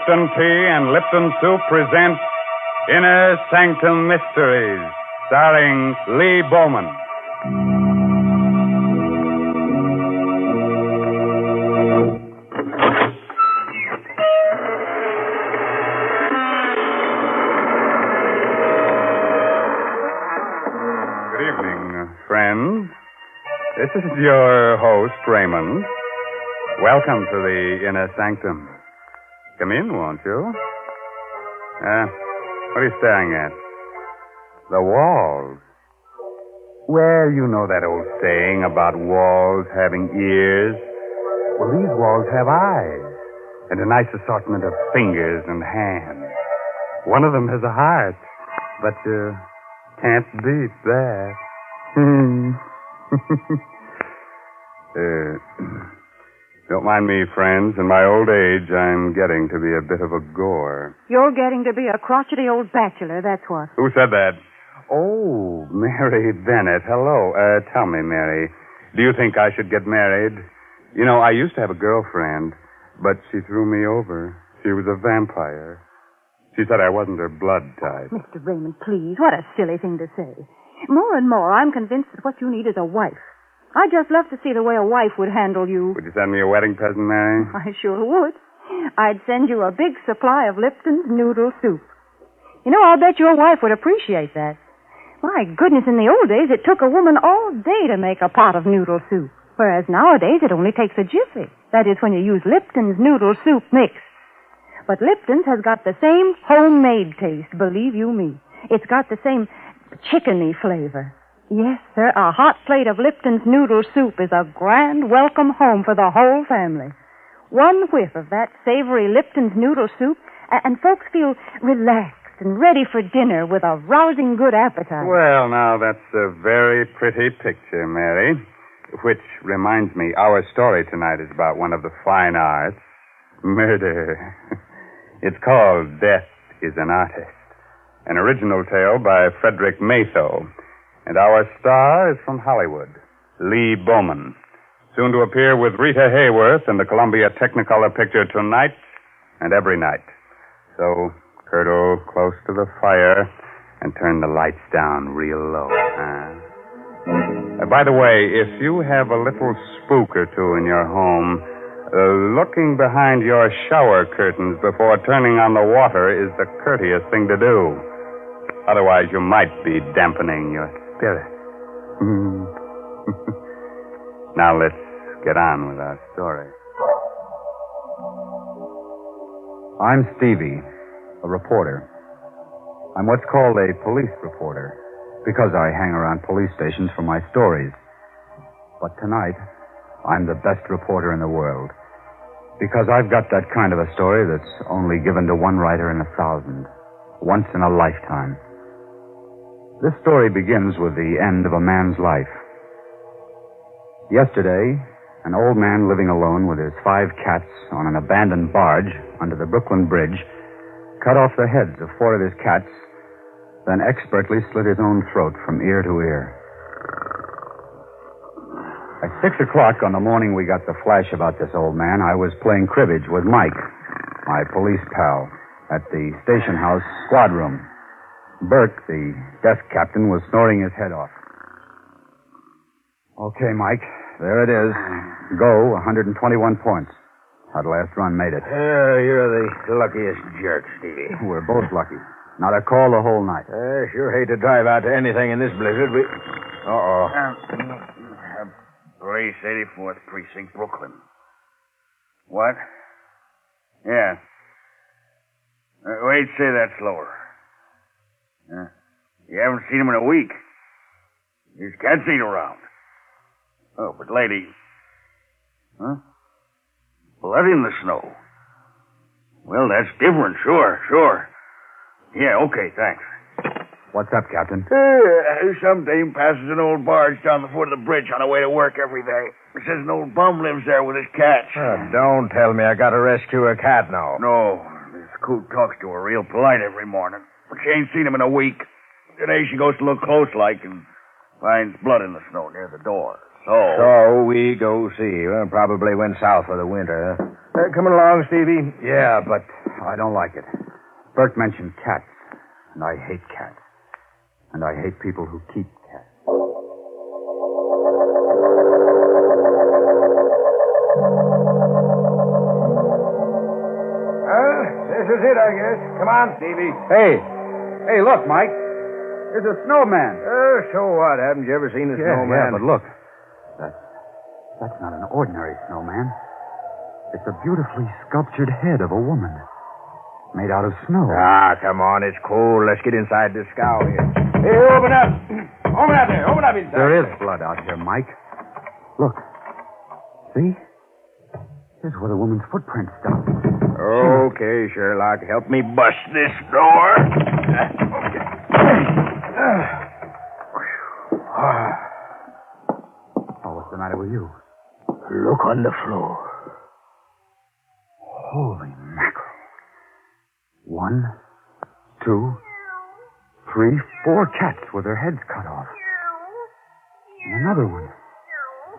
Lipton Tea and Lipton Soup present Inner Sanctum Mysteries, starring Lee Bowman. Good evening, friends. This is your host, Raymond. Welcome to the Inner Sanctum. Come in, won't you? What are you staring at? The walls. Well, you know that old saying about walls having ears. Well, these walls have eyes and a nice assortment of fingers and hands. One of them has a heart, but can't beat that. Don't mind me, friends. In my old age, I'm getting to be a bit of a gore. You're getting to be a crotchety old bachelor, that's what. Who said that? Oh, Mary Bennett. Hello. Tell me, Mary, do you think I should get married? You know, I used to have a girlfriend, but she threw me over. She was a vampire. She said I wasn't her blood type. Mr. Raymond, please, what a silly thing to say. More and more, I'm convinced that what you need is a wife. I'd just love to see the way a wife would handle you. Would you send me a wedding present, Mary? I sure would. I'd send you a big supply of Lipton's noodle soup. You know, I'll bet your wife would appreciate that. My goodness, in the old days, it took a woman all day to make a pot of noodle soup, whereas nowadays it only takes a jiffy. That is, when you use Lipton's noodle soup mix. But Lipton's has got the same homemade taste, believe you me. It's got the same chickeny flavor. Yes, sir, a hot plate of Lipton's noodle soup is a grand welcome home for the whole family. One whiff of that savory Lipton's noodle soup, and folks feel relaxed and ready for dinner with a rousing good appetite. Well, now, that's a very pretty picture, Mary. Which reminds me, our story tonight is about one of the fine arts, murder. It's called Death is an Artist, an original tale by Frederick Maytho. And our star is from Hollywood, Lee Bowman, soon to appear with Rita Hayworth in the Columbia Technicolor picture Tonight and Every Night. So, curdle close to the fire and turn the lights down real low. By the way, if you have a little spook or two in your home, looking behind your shower curtains before turning on the water is the courteous thing to do. Otherwise, you might be dampening your spirit. Now let's get on with our story. I'm Stevie, a reporter. I'm what's called a police reporter because I hang around police stations for my stories. But tonight, I'm the best reporter in the world because I've got that kind of a story that's only given to one writer in 1,000, once in a lifetime. This story begins with the end of a man's life. Yesterday, an old man living alone with his 5 cats on an abandoned barge under the Brooklyn Bridge cut off the heads of 4 of his cats, then expertly slit his own throat from ear to ear. At 6 o'clock on the morning we got the flash about this old man, I was playing cribbage with Mike, my police pal, at the station house squad room. Burke, the desk captain, was snoring his head off. Okay, Mike, there it is. Go, 121 points. That last run made it. You're the luckiest jerk, Stevie. We're both lucky. Not a call the whole night. Sure hate to drive out to anything in this blizzard, but... Uh-oh. Police, 84th Precinct, Brooklyn. What? Yeah. Wait, say that slower. You haven't seen him in a week. His cats ain't around. Oh, but lady... Huh? Blood in the snow. Well, that's different, sure. Yeah, okay, thanks. What's up, Captain? Some dame passes an old barge down the foot of the bridge on her way to work every day. Says an old bum lives there with his cats. Don't tell me I gotta rescue a cat now. No, this coot talks to her real polite every morning. But she ain't seen him in a week. Today she goes to look close like and finds blood in the snow near the door. So we go see. Well, probably went south for the winter, huh? Coming along, Stevie. Yeah, but I don't like it. Bert mentioned cats, and I hate cats. And I hate people who keep cats. Well, this is it, I guess. Come on, Stevie. Hey, look, Mike. There's a snowman. So what? Haven't you ever seen a snowman? Yeah, but look. That's not an ordinary snowman. It's a beautifully sculptured head of a woman. Made out of snow. Ah, come on. It's cold. Let's get inside this scow here. Hey, open up. Open up there. Open up inside. There is blood out here, Mike. Look. See? Here's where the woman's footprint stopped. Okay, Sherlock. Help me bust this door. Oh, what's the matter with you? Look on the floor. Holy mackerel. 1, 2, 3, 4 cats with their heads cut off. And another one.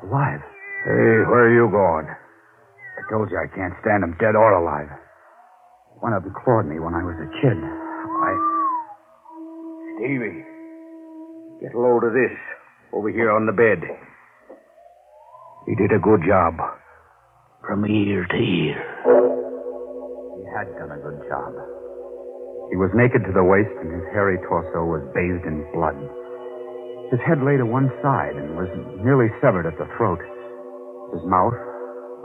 Alive. Hey, where are you going? I told you I can't stand them dead or alive. One of them clawed me when I was a kid. Stevie, get a load of this over here on the bed. He did a good job. From ear to ear. He had done a good job. He was naked to the waist, and his hairy torso was bathed in blood. His head lay to one side and was nearly severed at the throat. His mouth,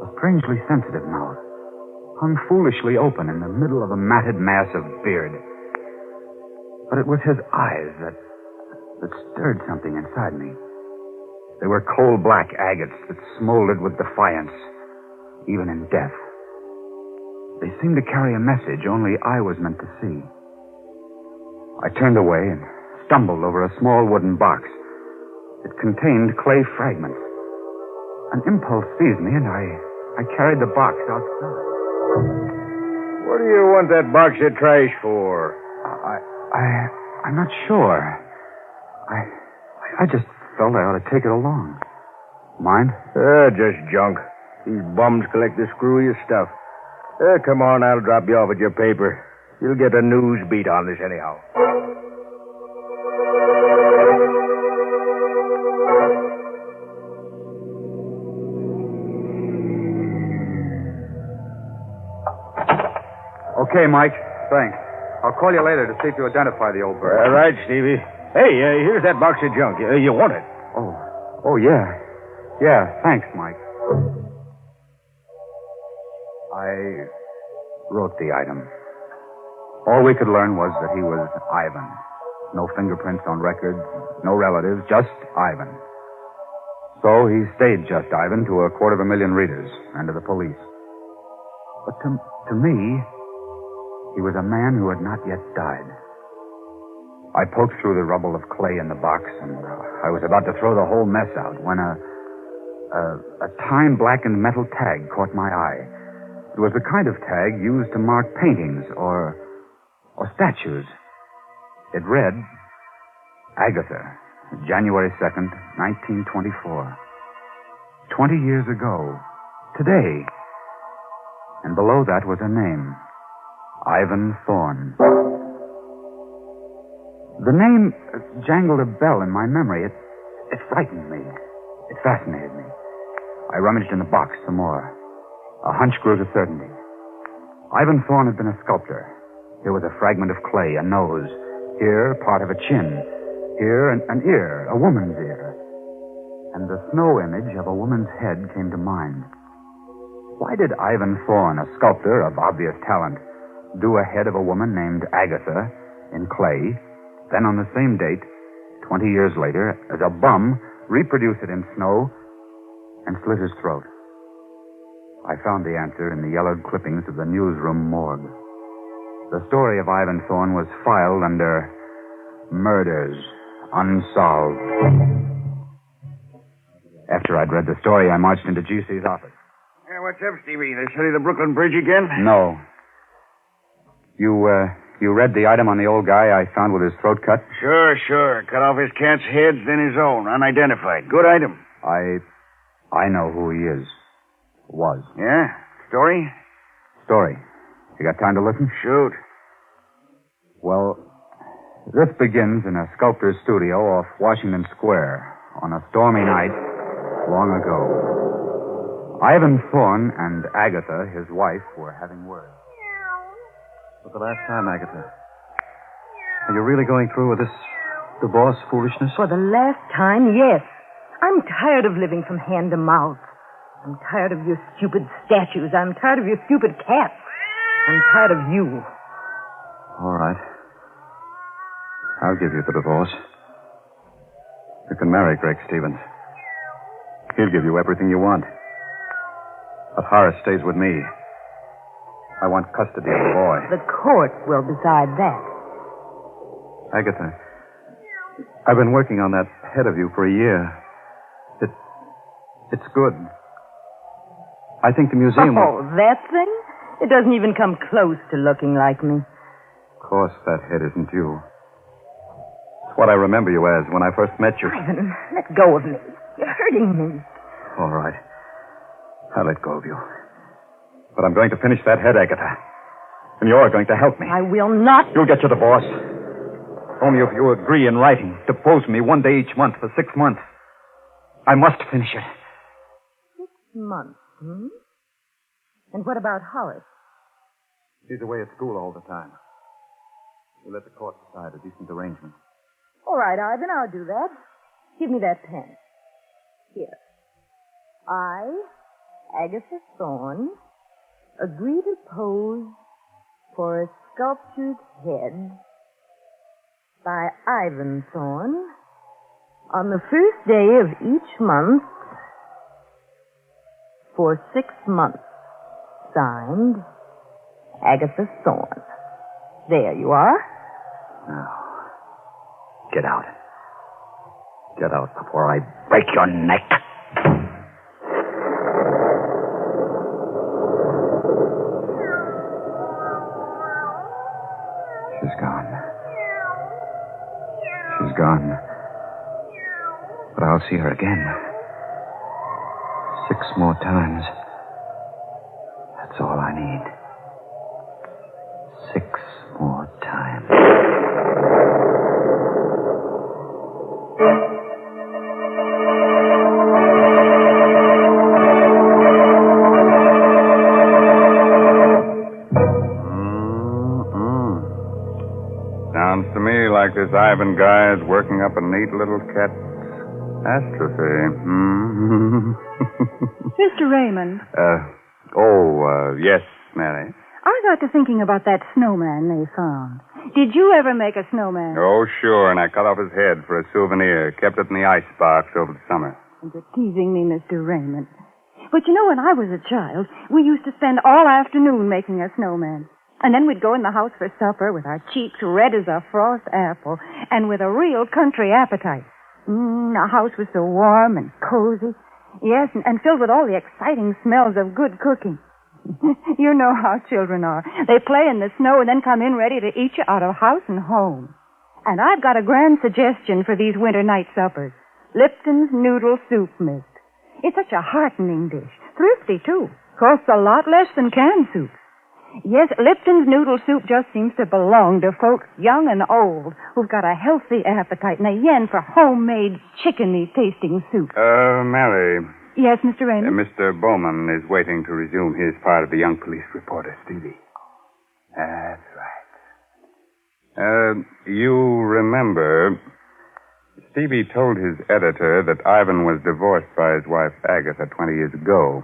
a strangely sensitive mouth, hung foolishly open in the middle of a matted mass of beard. But it was his eyes that stirred something inside me. They were coal-black agates that smoldered with defiance, even in death. They seemed to carry a message only I was meant to see. I turned away and stumbled over a small wooden box. It contained clay fragments. An impulse seized me, and I carried the box outside. What do you want that box of trash for? I'm not sure. I just felt I ought to take it along. Mind? Just junk. These bums collect the screwiest stuff. Come on, I'll drop you off at your paper. You'll get a news beat on this anyhow. Okay, Mike. Thanks. I'll call you later to see if you identify the old bird. All right, Stevie. Hey, here's that box of junk. You want it? Oh, yeah. Yeah, thanks, Mike. I wrote the item. All we could learn was that he was Ivan. No fingerprints on records, no relatives, just Ivan. So he stayed just Ivan to 250,000 readers and to the police. But to me, he was a man who had not yet died. I poked through the rubble of clay in the box, and I was about to throw the whole mess out when a time-blackened metal tag caught my eye. It was the kind of tag used to mark paintings or statues. It read, Agatha, January 2nd, 1924. 20 years ago, today. And below that was a name, Ivan Thorne. The name jangled a bell in my memory. It frightened me. It fascinated me. I rummaged in the box some more. A hunch grew to certainty. Ivan Thorne had been a sculptor. Here was a fragment of clay, a nose. Here, part of a chin. Here, an ear, a woman's ear. And the snow image of a woman's head came to mind. Why did Ivan Thorne, a sculptor of obvious talent, do a head of a woman named Agatha in clay, then on the same date, 20 years later, as a bum, reproduce it in snow and slit his throat? I found the answer in the yellowed clippings of the newsroom morgue. The story of Ivan Thorne was filed under Murders Unsolved. After I'd read the story, I marched into GC's office. Hey, what's up, Stevie? They study the Brooklyn Bridge again? No. You read the item on the old guy I found with his throat cut? Sure. Cut off his cat's heads, then his own. Unidentified. Good item. I know who he is. Was. Yeah? Story? story. You got time to listen? Shoot. Well, this begins in a sculptor's studio off Washington Square on a stormy night long ago. Ivan Thorne and Agatha, his wife, were having words. For the last time, Agatha, are you really going through with this divorce foolishness? For the last time, yes. I'm tired of living from hand to mouth. I'm tired of your stupid statues. I'm tired of your stupid cats. I'm tired of you. All right. I'll give you the divorce. You can marry Greg Stevens. He'll give you everything you want. But Horace stays with me. I want custody of the boy. The court will decide that. Agatha, I've been working on that head of you for a year. It's good. I think the museum... Oh, that thing? It doesn't even come close to looking like me. Of course, that head isn't you. It's what I remember you as when I first met you. Ivan, let go of me. You're hurting me. All right. I'll let go of you. But I'm going to finish that head, Agatha. And you're going to help me. I will not. You'll get your divorce. Only if you agree in writing to pose me one day each month for 6 months. I must finish it. 6 months, And what about Horace? He's away at school all the time. We'll let the court decide a decent arrangement. All right, Ivan, I'll do that. Give me that pen. Here. I, Agatha Thorne, agree to pose for a sculptured head by Ivan Thorne on the first day of each month for 6 months. Signed, Agatha Thorne. There you are. Now, get out. Get out before I break your neck. She's gone. She's gone. But I'll see her again. 6 more times. That's all I need. 6 more times. Sounds to me like this Ivan guy is working up a neat little catastrophe. Mr. Raymond. Yes, Mary. I got to thinking about that snowman they found. Did you ever make a snowman? Oh, sure, and I cut off his head for a souvenir. Kept it in the icebox over the summer. You're teasing me, Mr. Raymond. But you know, when I was a child, we used to spend all afternoon making a snowman. And then we'd go in the house for supper with our cheeks red as a frost apple and with a real country appetite. The house was so warm and cozy. Yes, and filled with all the exciting smells of good cooking. You know how children are. They play in the snow and then come in ready to eat you out of house and home. And I've got a grand suggestion for these winter night suppers. Lipton's Noodle Soup Mist. It's such a heartening dish. Thrifty, too. Costs a lot less than canned soup. Yes, Lipton's Noodle Soup just seems to belong to folks young and old who've got a healthy appetite and a yen for homemade chickeny tasting soup. Mary. Yes, Mr. Raymond? Mr. Bowman is waiting to resume his part of the young police reporter, Stevie. That's right. You remember, Stevie told his editor that Ivan was divorced by his wife, Agatha, 20 years ago,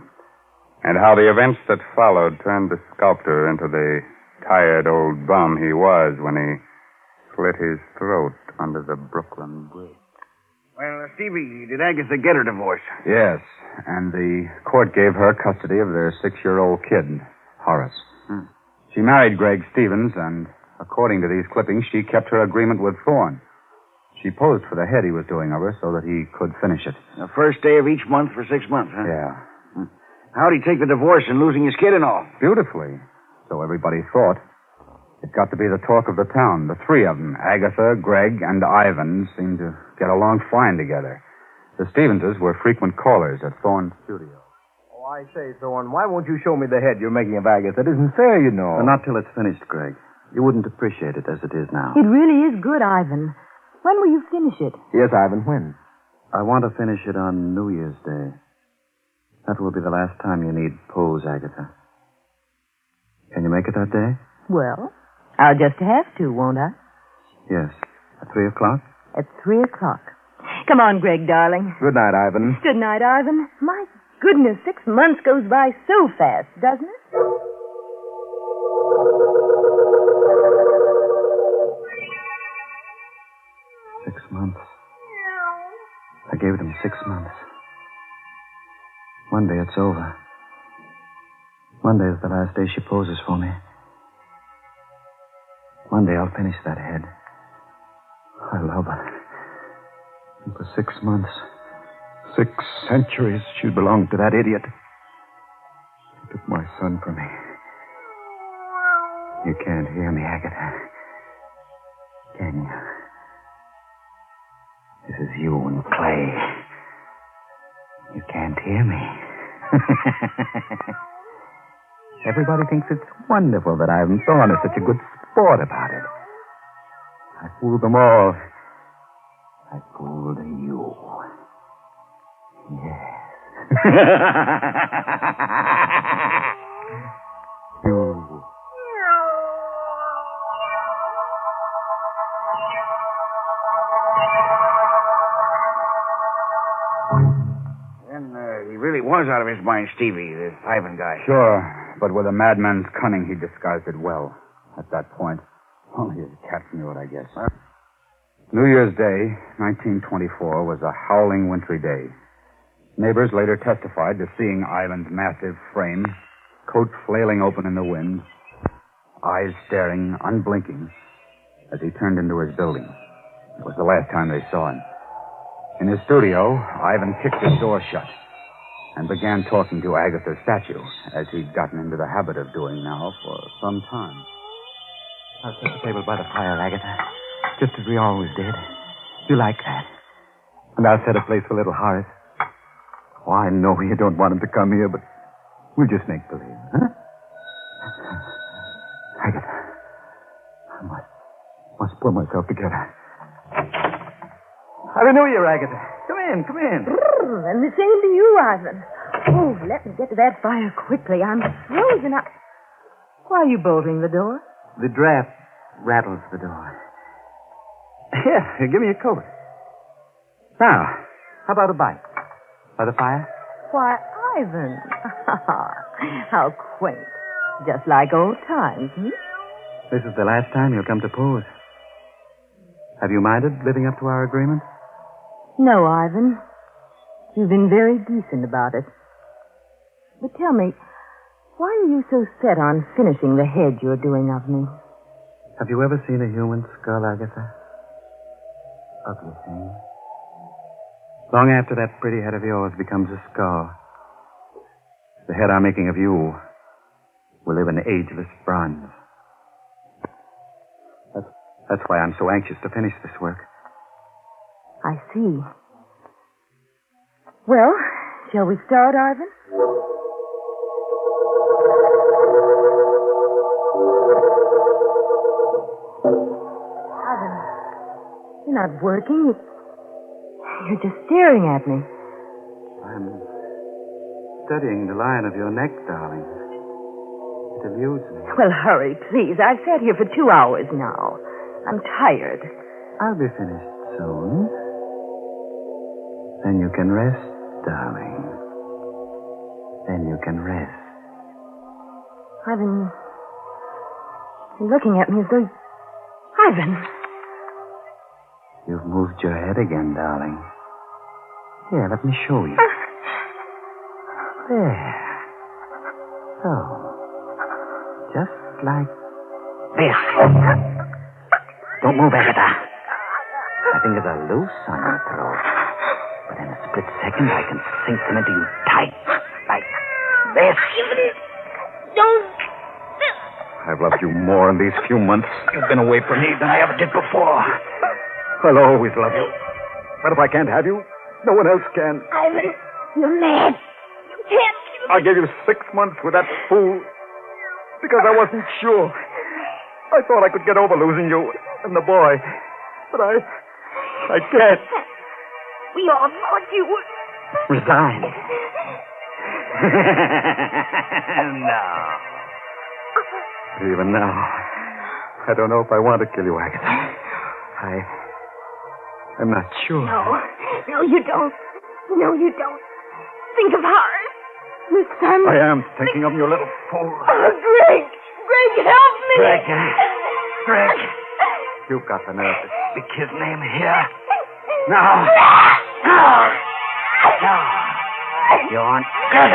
and how the events that followed turned the sculptor into the tired old bum he was when he slit his throat under the Brooklyn Bridge. Well, Stevie, did Agatha get her divorce? Yes, and the court gave her custody of their 6-year-old kid, Horace. She married Greg Stevens, and according to these clippings, she kept her agreement with Thorne. She posed for the head he was doing of her so that he could finish it. The first day of each month for 6 months, huh? Yeah. How'd he take the divorce and losing his kid and all? Beautifully. So everybody thought. It got to be the talk of the town. The three of them, Agatha, Greg, and Ivan, seemed to get along fine together. The Stevenses were frequent callers at Thorne's studio. Oh, Oh, I say, Thorne, why won't you show me the head you're making of Agatha? It isn't fair, you know. Well, not till it's finished, Greg. You wouldn't appreciate it as it is now. It really is good, Ivan. When will you finish it? Yes, Ivan, when? I want to finish it on New Year's Day. That will be the last time you need pose, Agatha. Can you make it that day? Well, I'll just have to, won't I? Yes. At 3 o'clock? At 3 o'clock. Come on, Greg, darling. Good night, Ivan. Good night, Ivan. My goodness, 6 months goes by so fast, doesn't it? I gave them 6 months. One day it's over. Monday is the last day she poses for me. One day I'll finish that head. I love her. And for 6 months, 6 centuries, she belonged to that idiot. He took my son from me. You can't hear me, Agatha. Can you? This is you and Clay. You can't hear me. Everybody thinks it's wonderful that Ivan Thorne is such a good sport about it. I fooled them all. I fooled you. Yes. You. He really was out of his mind, Stevie, the Ivan guy. Sure, but with a madman's cunning, he disguised it well. At that point, only his cats knew it, I guess. New Year's Day, 1924, was a howling wintry day. Neighbors later testified to seeing Ivan's massive frame, coat flailing open in the wind, eyes staring, unblinking, as he turned into his building. It was the last time they saw him. In his studio, Ivan kicked his door shut and began talking to Agatha's statue, as he'd gotten into the habit of doing now for some time. I'll set the table by the fire, Agatha, just as we always did. You like that. And I'll set a place for little Horace. Oh, I know you don't want him to come here, but we'll just make believe, huh? Agatha, I must pull myself together. Happy New Year, Agatha. Come in. And the same to you, Ivan. Oh, let me get to that fire quickly. I'm frozen up. Why are you bolting the door? The draft rattles the door. Here, give me a coat. Now, how about a bite? By the fire? Why, Ivan. How quaint. Just like old times, This is the last time you'll come to pose. Have you minded living up to our agreement? No, Ivan. You've been very decent about it. But tell me, why are you so set on finishing the head you're doing of me? Have you ever seen a human skull, Agatha? Ugly thing. Long after that pretty head of yours becomes a skull, the head I'm making of you will live in ageless bronze. That's why I'm so anxious to finish this work. I see. Well, shall we start, Ivan? Ivan, you're not working. You're just staring at me. I'm studying the line of your neck, darling. It amuses me. Well, hurry, please. I've sat here for 2 hours now. I'm tired. I'll be finished soon. Then you can rest, darling. Then you can rest. Ivan, you're looking at me as though... Ivan! You've moved your head again, darling. Here, let me show you. There. So. Just like this. Don't move, Agatha. My fingers are loose on your throat. But in a split second, I can sink them into you tight. Like this. Don't... I've loved you more in these few months you've been away from me than I ever did before. I'll always love you. But if I can't have you, no one else can. Ivan, you're mad. You can't do I gave you 6 months with that fool because I wasn't sure. I thought I could get over losing you and the boy, but I can't. We all thought you would. Resign. No. Even now, I don't know if I want to kill you, Agatha. I'm not sure. No, you don't. No, you don't. Think of Horace. This time... I am thinking of you, little fool. Oh, Greg! Greg, help me! Greg! You've got the nerve to speak his name here. No! You aren't Greg!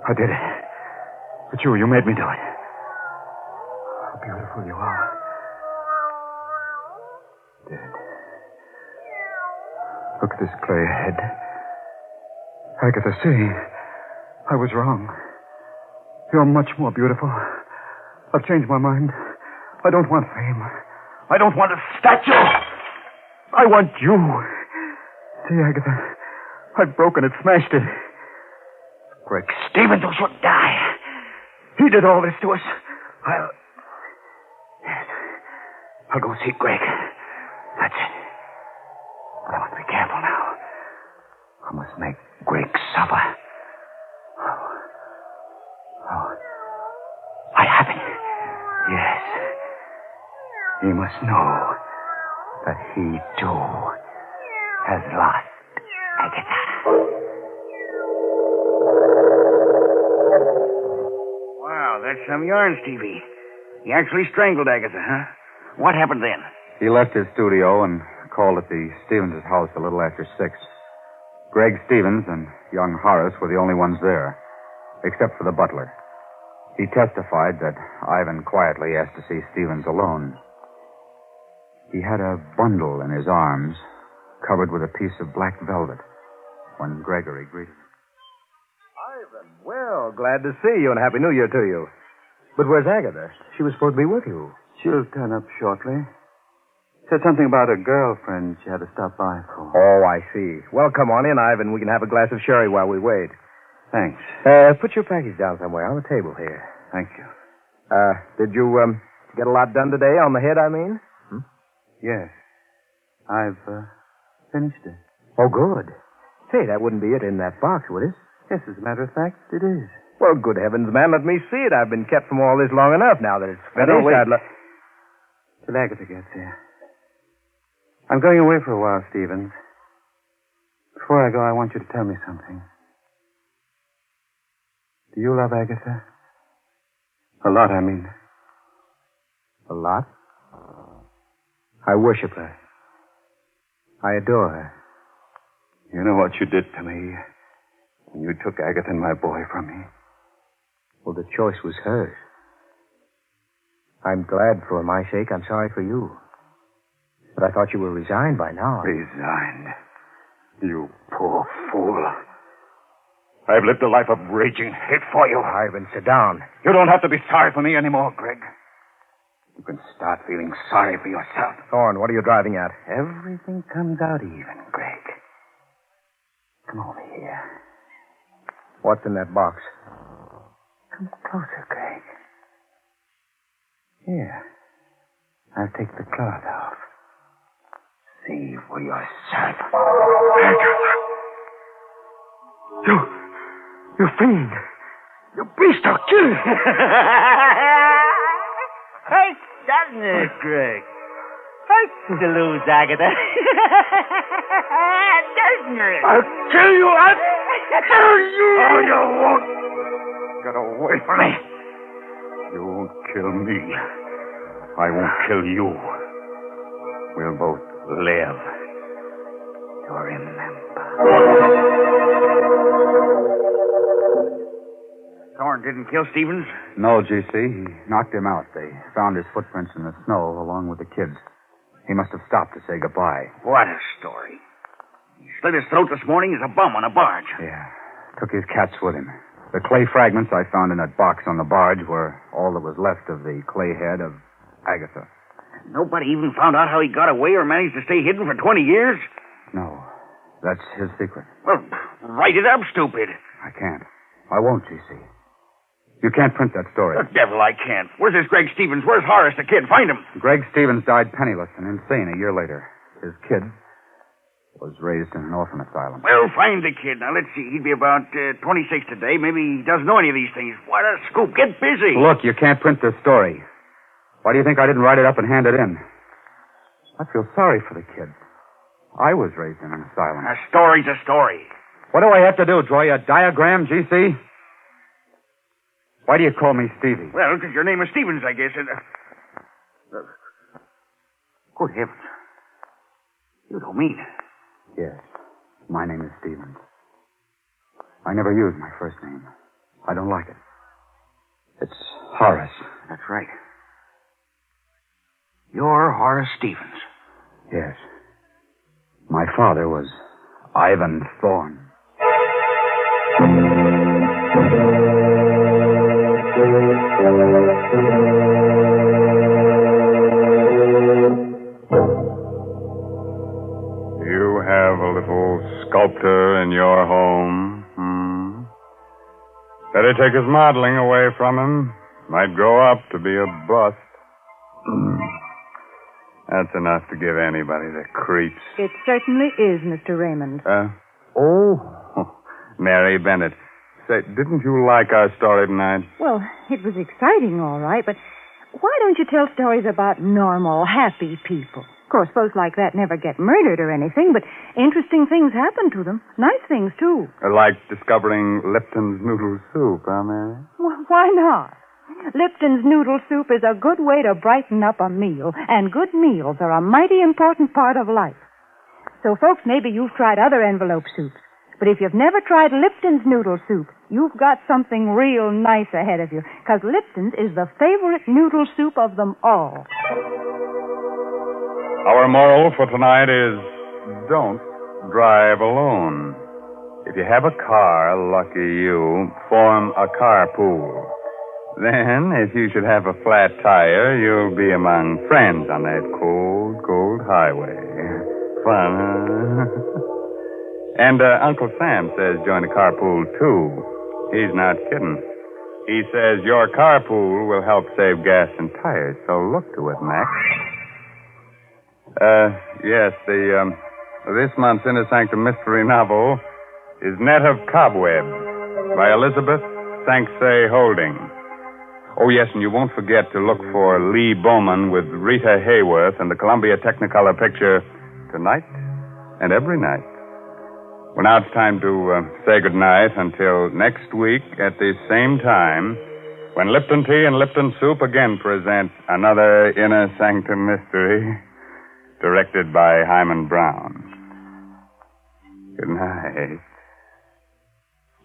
I did it. But you made me do it. How beautiful you are. Dead. Look at this clay head. Agatha, see. I was wrong. You're much more beautiful. I've changed my mind. I don't want fame. I don't want a statue. I want you. See, Agatha, I've broken it, smashed it. Greg Stevens should die. He did all this to us. I'll go see Greg. That's it. But I must be careful now. I must make Greg suffer. Oh. I have it. Yes. He must know that he, too, has lost Agatha. Wow, that's some yarn, Stevie. He actually strangled Agatha, huh? What happened then? He left his studio and called at the Stevens' house a little after 6. Greg Stevens and young Horace were the only ones there, except for the butler. He testified that Ivan quietly asked to see Stevens alone. He had a bundle in his arms, covered with a piece of black velvet, when Gregory greeted him. Ivan, well, glad to see you and Happy New Year to you. But where's Agatha? She was supposed to be with you. She'll turn up shortly. Said something about a girlfriend she had to stop by for. Oh, I see. Well, come on in, Ivan. We can have a glass of sherry while we wait. Thanks. Put your package down somewhere on the table here. Thank you. Did you, get a lot done today? On the head, I mean? Yes. I've finished it. Oh, good. Say, that wouldn't be it in that box, would it? Yes, as a matter of fact, it is. Well, good heavens, man, let me see it. I've been kept from all this long enough now that it's finished. Wait. Till Agatha gets here. I'm going away for a while, Stevens. Before I go, I want you to tell me something. Do you love Agatha? A lot, I mean. A lot? I worship her. I adore her. You know what you did to me when you took Agatha and my boy from me? Well, the choice was hers. I'm glad for my sake. I'm sorry for you. But I thought you were resigned by now. Resigned? You poor fool. I've lived a life of raging hate for you. Ivan, sit down. You don't have to be sorry for me anymore, Greg. You can start feeling sorry for yourself. Thorne, what are you driving at? Everything comes out even, Greg. Come over here. What's in that box? Come closer, Greg. Here. I'll take the cloth off. See for yourself. You fiend. You beast, I'll kill you. Hurts, doesn't it, Greg? Hurts to lose Agatha. Doesn't it? I'll kill you. I'll kill you. Oh, you won't. Get away from me. You won't kill me. I won't kill you. We'll both live to remember. Thorne didn't kill Stevens? No, G.C. He knocked him out. They found his footprints in the snow along with the kids. He must have stopped to say goodbye. What a story. He slit his throat this morning as a bum on a barge. Yeah. Took his cats with him. The clay fragments I found in that box on the barge were all that was left of the clay head of Agatha. Nobody even found out how he got away or managed to stay hidden for 20 years? No, that's his secret. Well, write it up, stupid. I can't. I won't, GC. You can't print that story. The devil, I can't. Where's this Greg Stevens? Where's Horace, the kid? Find him. Greg Stevens died penniless and insane a year later. His kid was raised in an orphan asylum. Well, find the kid. Now, let's see. He'd be about 26 today. Maybe he doesn't know any of these things. What a scoop. Get busy. Look, you can't print this story. Why do you think I didn't write it up and hand it in? I feel sorry for the kid. I was raised in an asylum. A story's a story. What do I have to do? Draw you a diagram, GC? Why do you call me Stevie? Well, because your name is Stevens, I guess. Good heavens. You don't mean it. Yes. My name is Stevens. I never use my first name. I don't like it. It's Horace. That's right. You're Horace Stevens. Yes. My father was Ivan Thorne. You have a little sculptor in your home. Better take his modeling away from him. Might grow up to be a bust. That's enough to give anybody the creeps. It certainly is, Mr. Raymond. Mary Bennett. Say, didn't you like our story tonight? Well, it was exciting, all right, but why don't you tell stories about normal, happy people? Of course, folks like that never get murdered or anything, but interesting things happen to them. Nice things, too. Like discovering Lipton's noodle soup, huh, Mary? Well, why not? Lipton's noodle soup is a good way to brighten up a meal, and good meals are a mighty important part of life. So, folks, maybe you've tried other envelope soups, but if you've never tried Lipton's noodle soup, you've got something real nice ahead of you, because Lipton's is the favorite noodle soup of them all. Our moral for tonight is don't drive alone. If you have a car, lucky you, form a carpool. Then, if you should have a flat tire, you'll be among friends on that cold, cold highway. Fun, huh? And Uncle Sam says join the carpool, too. He's not kidding. He says your carpool will help save gas and tires, so look to it, Max. Yes, this month's Inner Sanctum mystery novel is Net of Cobwebs by Elizabeth Sanksay Holding. Oh, yes, and you won't forget to look for Lee Bowman with Rita Hayworth and the Columbia Technicolor picture Tonight and Every Night. Well, now it's time to say goodnight until next week at the same time when Lipton Tea and Lipton Soup again present another Inner Sanctum mystery directed by Hyman Brown. Good night.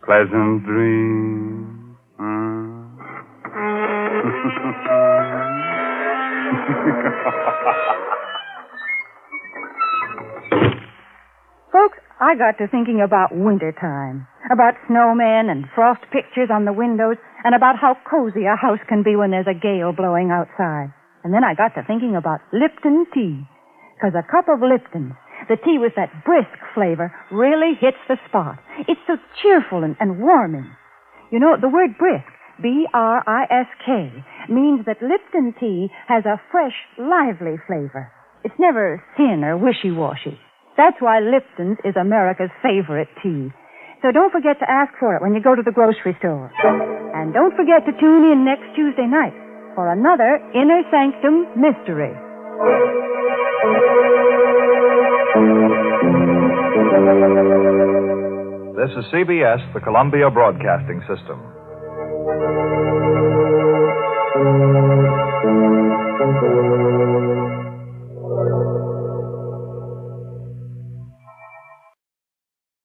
Pleasant dreams. Folks, I got to thinking about wintertime, about snowmen and frost pictures on the windows, and about how cozy a house can be when there's a gale blowing outside. And then I got to thinking about Lipton tea, because a cup of Lipton, the tea with that brisk flavor, really hits the spot. It's so cheerful and warming. You know, the word brisk, B-R-I-S-K, means that Lipton tea has a fresh, lively flavor. It's never thin or wishy-washy. That's why Lipton's is America's favorite tea. So don't forget to ask for it when you go to the grocery store. And don't forget to tune in next Tuesday night for another Inner Sanctum mystery. This is CBS, the Columbia Broadcasting System.